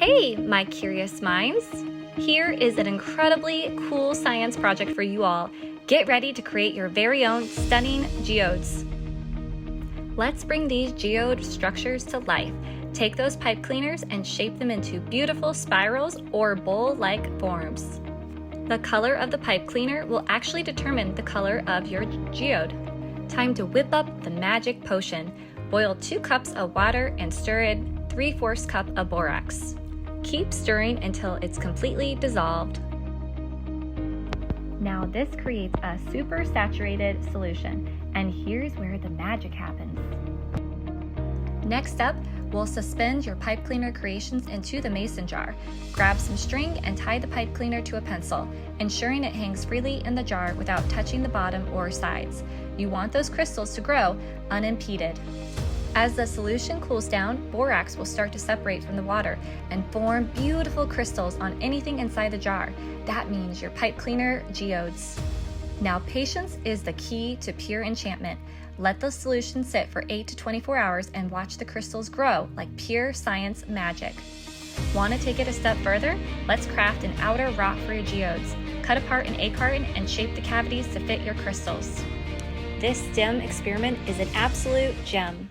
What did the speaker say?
Hey, my curious minds! Here is an incredibly cool science project for you all. Get ready to create your very own stunning geodes. Let's bring these geode structures to life. Take those pipe cleaners and shape them into beautiful spirals or bowl-like forms. The color of the pipe cleaner will actually determine the color of your geode. Time to whip up the magic potion. Boil 2 cups of water and stir in 3/4 cup of borax. Keep stirring until it's completely dissolved. Now this creates a supersaturated solution, and here's where the magic happens. Next up, we'll suspend your pipe cleaner creations into the mason jar. Grab some string and tie the pipe cleaner to a pencil, ensuring it hangs freely in the jar without touching the bottom or sides. You want those crystals to grow unimpeded. As the solution cools down, borax will start to separate from the water and form beautiful crystals on anything inside the jar. That means your pipe cleaner geodes. Now patience is the key to pure enchantment. Let the solution sit for 8 to 24 hours and watch the crystals grow like pure science magic. Want to take it a step further? Let's craft an outer rock for your geodes. Cut apart an egg carton and shape the cavities to fit your crystals. This STEM experiment is an absolute gem.